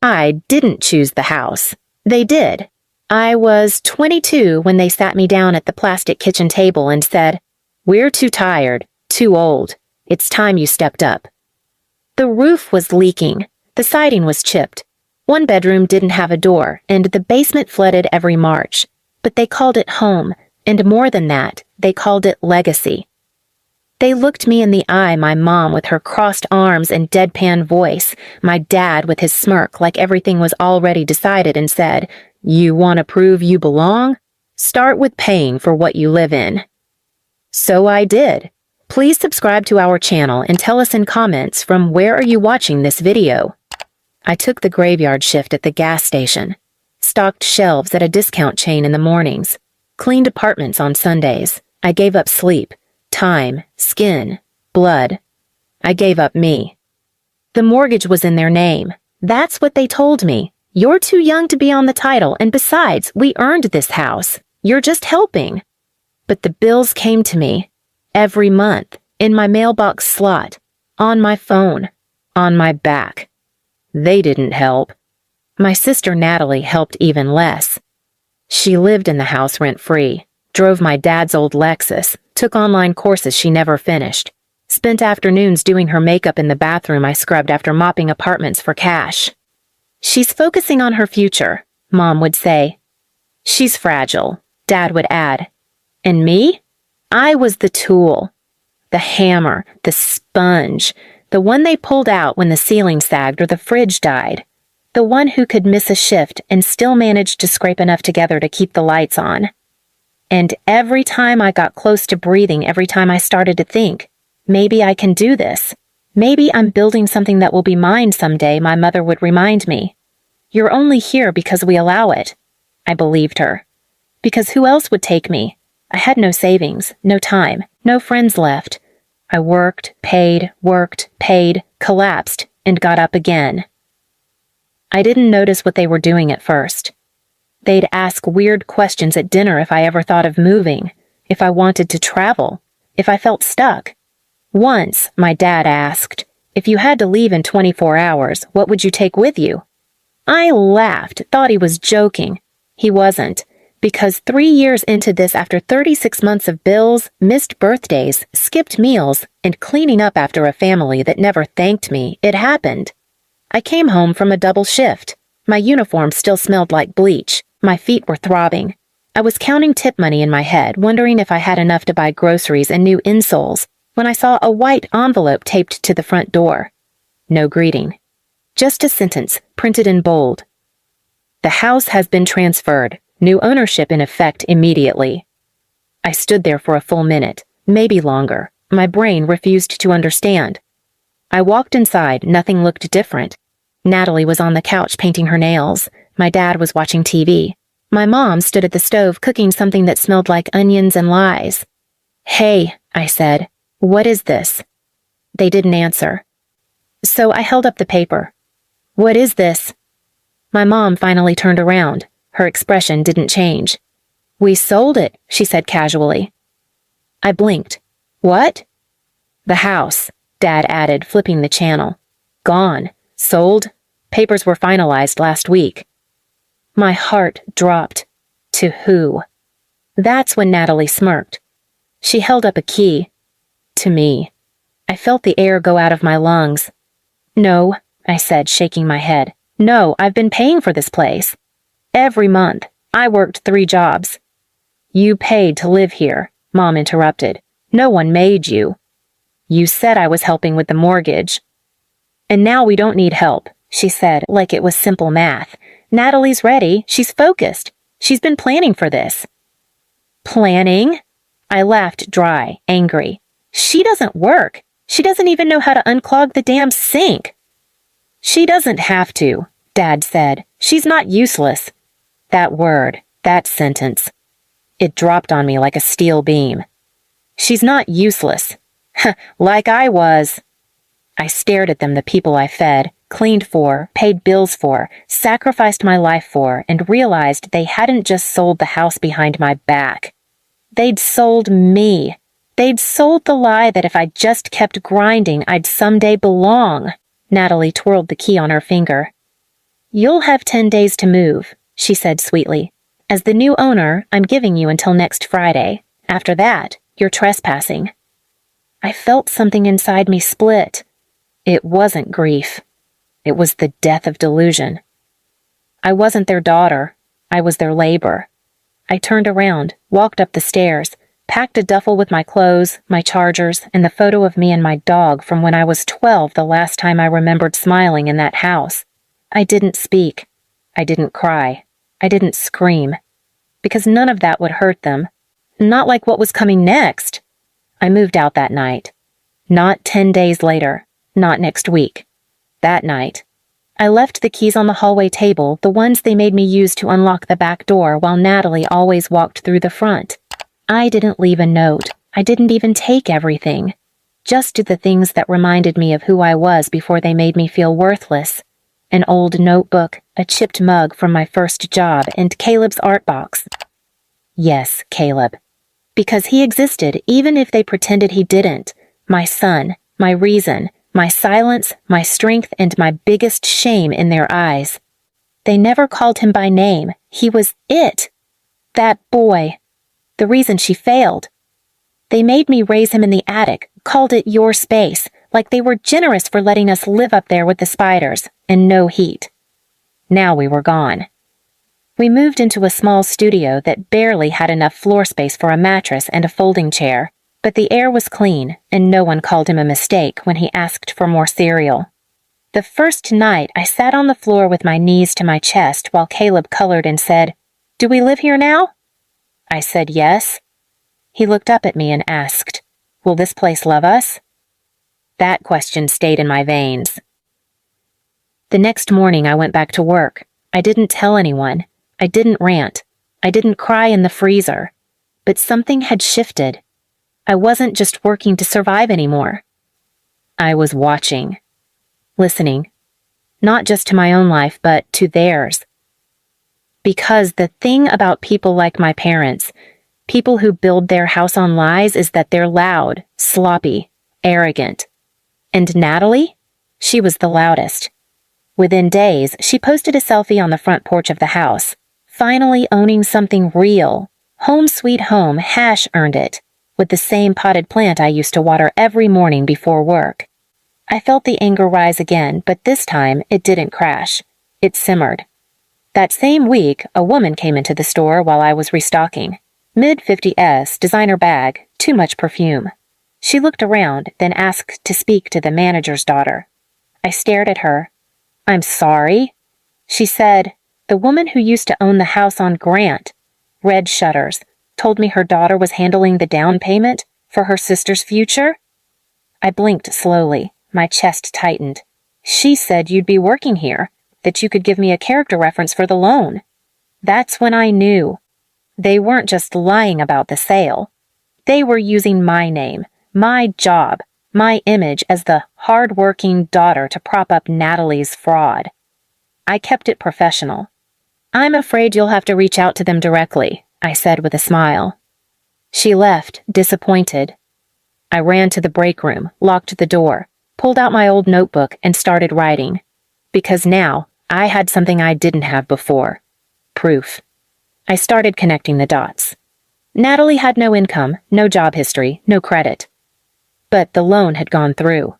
I didn't choose the house. They did. I was 22 when they sat me down at the plastic kitchen table and said, "We're too tired, too old. It's time you stepped up." The roof was leaking. The siding was chipped. One bedroom didn't have a door, and the basement flooded every March. But they called it home, and more than that, they called it legacy. They looked me in the eye, my mom with her crossed arms and deadpan voice, my dad with his smirk like everything was already decided, and said, "You want to prove you belong? Start with paying for what you live in." So I did. Please subscribe to our channel and tell us in comments from where are you watching this video. I took the graveyard shift at the gas station, stocked shelves at a discount chain in the mornings, cleaned apartments on Sundays. I gave up sleep, time, skin, blood. I gave up me. The mortgage was in their name. That's what they told me. "You're too young to be on the title, and besides, we earned this house. You're just helping." But the bills came to me. Every month, in my mailbox slot, on my phone, on my back. They didn't help. My sister Natalie helped even less. She lived in the house rent-free, drove my dad's old Lexus, took online courses she never finished, spent afternoons doing her makeup in the bathroom I scrubbed after mopping apartments for cash. "She's focusing on her future," Mom would say. "She's fragile," Dad would add. And me? I was the tool, the hammer, the sponge, the one they pulled out when the ceiling sagged or the fridge died, the one who could miss a shift and still manage to scrape enough together to keep the lights on. And every time I got close to breathing, every time I started to think, maybe I can do this, maybe I'm building something that will be mine someday, my mother would remind me, "You're only here because we allow it." I believed her. Because who else would take me? I had no savings, no time, no friends left. I worked, paid, collapsed, and got up again. I didn't notice what they were doing at first. They'd ask weird questions at dinner if I ever thought of moving, if I wanted to travel, if I felt stuck. Once, my dad asked, "If you had to leave in 24 hours, what would you take with you?" I laughed, thought he was joking. He wasn't. Because 3 years into this, after 36 months of bills, missed birthdays, skipped meals, and cleaning up after a family that never thanked me, it happened. I came home from a double shift. My uniform still smelled like bleach. My feet were throbbing. I was counting tip money in my head, wondering if I had enough to buy groceries and new insoles, when I saw a white envelope taped to the front door. No greeting. Just a sentence, printed in bold. "The house has been transferred. New ownership in effect immediately." I stood there for a full minute, maybe longer. My brain refused to understand. I walked inside. Nothing looked different. Natalie was on the couch painting her nails. My dad was watching TV. My mom stood at the stove cooking something that smelled like onions and lies. "Hey," I said, "what is this?" They didn't answer. So I held up the paper. "What is this?" My mom finally turned around. Her expression didn't change. "We sold it," she said casually. I blinked. "What?" "The house," Dad added, flipping the channel. "Gone. Sold. Papers were finalized last week." My heart dropped. To who? That's when Natalie smirked. She held up a key. To me. I felt the air go out of my lungs. "No," I said, shaking my head. "No, I've been paying for this place. Every month. I worked 3 jobs." "You paid to live here," Mom interrupted. "No one made you." "You said I was helping with the mortgage." "And now we don't need help," she said, like it was simple math. "Natalie's ready. She's focused. She's been planning for this." "Planning?" I laughed dry, angry. "She doesn't work. She doesn't even know how to unclog the damn sink." "She doesn't have to," Dad said. "She's not useless." That word, that sentence. It dropped on me like a steel beam. "She's not useless." Like I was. I stared at them, the people I fed, cleaned for, paid bills for, sacrificed my life for, and realized they hadn't just sold the house behind my back. They'd sold me. They'd sold the lie that if I just kept grinding, I'd someday belong. Natalie twirled the key on her finger. "You'll have 10 days to move," she said sweetly. "As the new owner, I'm giving you until next Friday. After that, you're trespassing." I felt something inside me split. It wasn't grief. It was the death of delusion. I wasn't their daughter. I was their labor. I turned around, walked up the stairs, packed a duffel with my clothes, my chargers, and the photo of me and my dog from when I was 12, the last time I remembered smiling in that house. I didn't speak. I didn't cry. I didn't scream. Because none of that would hurt them. Not like what was coming next. I moved out that night. Not 10 days later. Not next week. That night. I left the keys on the hallway table, the ones they made me use to unlock the back door while Natalie always walked through the front. I didn't leave a note. I didn't even take everything. Just the things that reminded me of who I was before they made me feel worthless. An old notebook, a chipped mug from my first job, and Caleb's art box. Yes, Caleb. Because he existed even if they pretended he didn't. My son, my reason, my silence, my strength, and my biggest shame in their eyes. They never called him by name. He was it. That boy. The reason she failed. They made me raise him in the attic, called it your space, like they were generous for letting us live up there with the spiders, and no heat. Now we were gone. We moved into a small studio that barely had enough floor space for a mattress and a folding chair, but the air was clean, and no one called him a mistake when he asked for more cereal. The first night, I sat on the floor with my knees to my chest while Caleb colored and said, "Do we live here now?" I said yes. He looked up at me and asked, "Will this place love us?" That question stayed in my veins. The next morning I went back to work. I didn't tell anyone. I didn't rant. I didn't cry in the freezer. But something had shifted. I wasn't just working to survive anymore. I was watching. Listening. Not just to my own life, but to theirs. Because the thing about people like my parents, people who build their house on lies, is that they're loud, sloppy, arrogant. And Natalie? She was the loudest. Within days, she posted a selfie on the front porch of the house, finally owning something real. Home sweet home, earned it, with the same potted plant I used to water every morning before work. I felt the anger rise again, but this time it didn't crash. It simmered. That same week, a woman came into the store while I was restocking. Mid-50s, designer bag, too much perfume. She looked around, then asked to speak to the manager's daughter. I stared at her. "I'm sorry." She said, "The woman who used to own the house on Grant, red shutters, told me her daughter was handling the down payment for her sister's future." I blinked slowly. My chest tightened. "She said you'd be working here, that you could give me a character reference for the loan." That's when I knew. They weren't just lying about the sale. They were using my name, my job, my image as the hard-working daughter to prop up Natalie's fraud. I kept it professional. "I'm afraid you'll have to reach out to them directly," I said with a smile. She left, disappointed. I ran to the break room, locked the door, pulled out my old notebook, and started writing. Because now, I had something I didn't have before. Proof. I started connecting the dots. Natalie had no income, no job history, no credit. But the loan had gone through,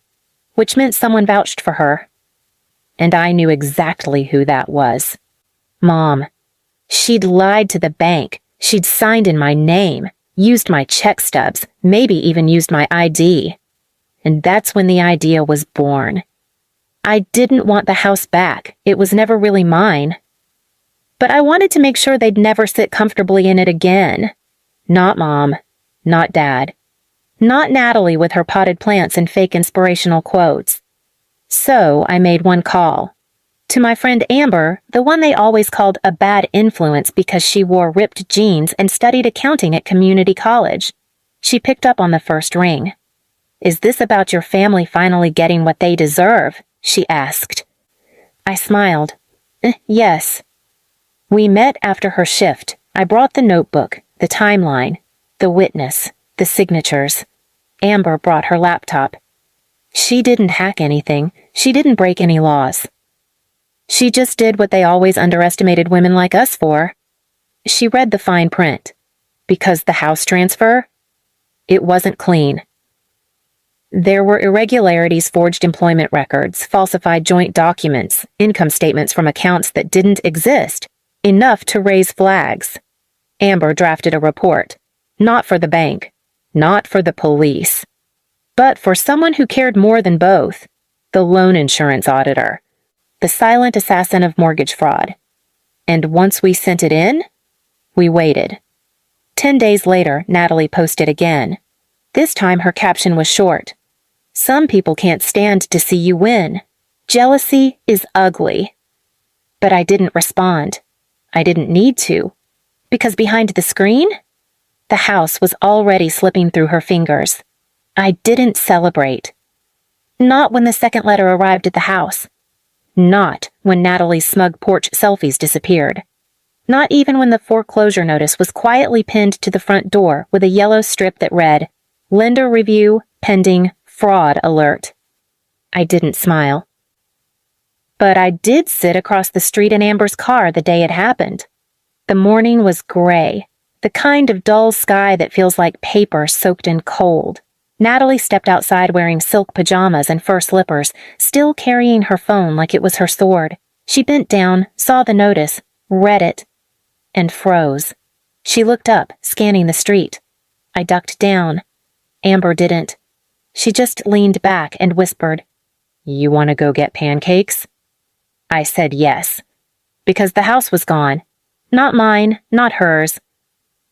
which meant someone vouched for her. And I knew exactly who that was. Mom. She'd lied to the bank. She'd signed in my name, used my check stubs, maybe even used my ID. And that's when the idea was born. I didn't want the house back. It was never really mine. But I wanted to make sure they'd never sit comfortably in it again. Not Mom. Not Dad. Not Natalie with her potted plants and fake inspirational quotes. So I made one call. To my friend Amber, the one they always called a bad influence because she wore ripped jeans and studied accounting at community college. She picked up on the first ring. "Is this about your family finally getting what they deserve?" she asked. I smiled. Yes. We met after her shift. I brought the notebook, the timeline, the witness, the signatures. Amber brought her laptop. She didn't hack anything. She didn't break any laws. She just did what they always underestimated women like us for. She read the fine print. Because the house transfer, it wasn't clean. There were irregularities, forged employment records, falsified joint documents, income statements from accounts that didn't exist, enough to raise flags. Amber drafted a report, not for the bank, not for the police, but for someone who cared more than both, the loan insurance auditor, the silent assassin of mortgage fraud. And once we sent it in, we waited. 10 days later, Natalie posted again. This time her caption was short. Some people can't stand to see you win. Jealousy is ugly. But I didn't respond. I didn't need to. Because behind the screen, the house was already slipping through her fingers. I didn't celebrate. Not when the second letter arrived at the house. Not when Natalie's smug porch selfies disappeared. Not even when the foreclosure notice was quietly pinned to the front door with a yellow strip that read, Lender Review Pending Fraud Alert. I didn't smile. But I did sit across the street in Amber's car the day it happened. The morning was gray, the kind of dull sky that feels like paper soaked in cold. Natalie stepped outside wearing silk pajamas and fur slippers, still carrying her phone like it was her sword. She bent down, saw the notice, read it, and froze. She looked up, scanning the street. I ducked down. Amber didn't. She just leaned back and whispered, "You want to go get pancakes?" I said yes, because the house was gone. Not mine, not hers,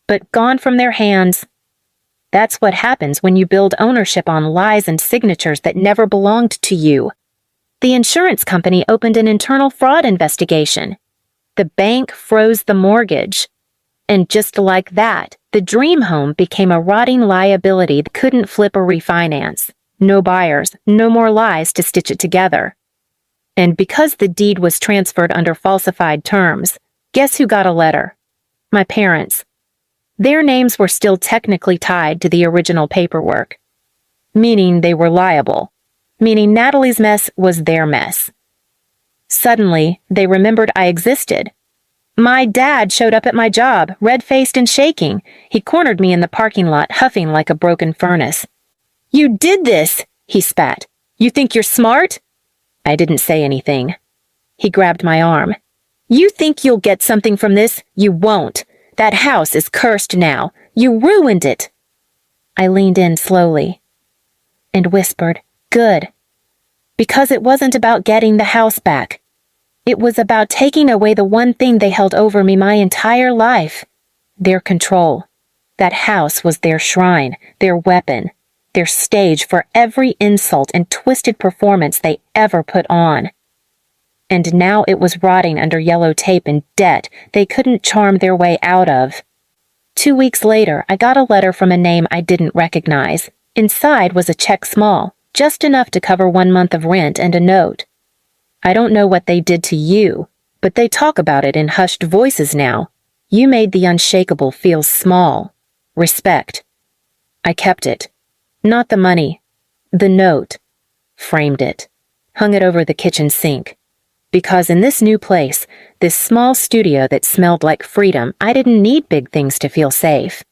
but gone from their hands. That's what happens when you build ownership on lies and signatures that never belonged to you. The insurance company opened an internal fraud investigation. The bank froze the mortgage. And just like that, the dream home became a rotting liability that couldn't flip or refinance. No buyers, no more lies to stitch it together. And because the deed was transferred under falsified terms, guess who got a letter? My parents. Their names were still technically tied to the original paperwork, meaning they were liable, meaning Natalie's mess was their mess. Suddenly, they remembered I existed. My dad showed up at my job, red-faced and shaking. He cornered me in the parking lot, huffing like a broken furnace. "You did this," he spat. "You think you're smart?" I didn't say anything. He grabbed my arm. "You think you'll get something from this? You won't. That house is cursed now. You ruined it." I leaned in slowly and whispered, "Good." Because it wasn't about getting the house back. It was about taking away the one thing they held over me my entire life. Their control. That house was their shrine, their weapon, their stage for every insult and twisted performance they ever put on. And now it was rotting under yellow tape and debt they couldn't charm their way out of. 2 weeks later, I got a letter from a name I didn't recognize. Inside was a check small, just enough to cover 1 month of rent and a note. "I don't know what they did to you, but they talk about it in hushed voices now. You made the unshakable feel small. Respect." I kept it. Not the money. The note. Framed it. Hung it over the kitchen sink. Because in this new place, this small studio that smelled like freedom, I didn't need big things to feel safe.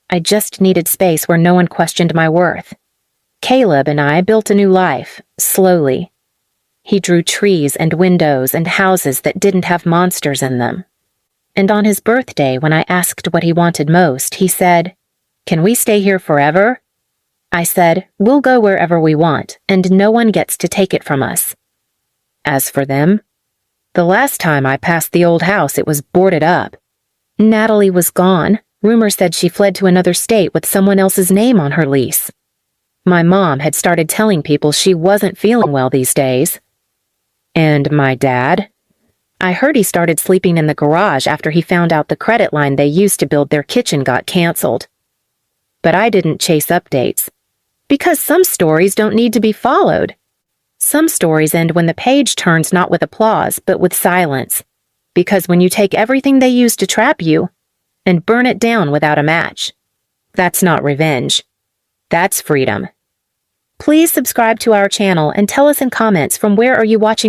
I just needed space where no one questioned my worth. Caleb and I built a new life, slowly. He drew trees and windows and houses that didn't have monsters in them. And on his birthday, when I asked what he wanted most, he said, "Can we stay here forever?" I said, "We'll go wherever we want, and no one gets to take it from us." As for them, the last time I passed the old house, it was boarded up. Natalie was gone. Rumors said she fled to another state with someone else's name on her lease. My mom had started telling people she wasn't feeling well these days. And my dad? I heard he started sleeping in the garage after he found out the credit line they used to build their kitchen got canceled. But I didn't chase updates. Because some stories don't need to be followed. Some stories end when the page turns not with applause, but with silence. Because when you take everything they used to trap you and burn it down without a match, that's not revenge. That's freedom. Please subscribe to our channel and tell us in comments from where are you watching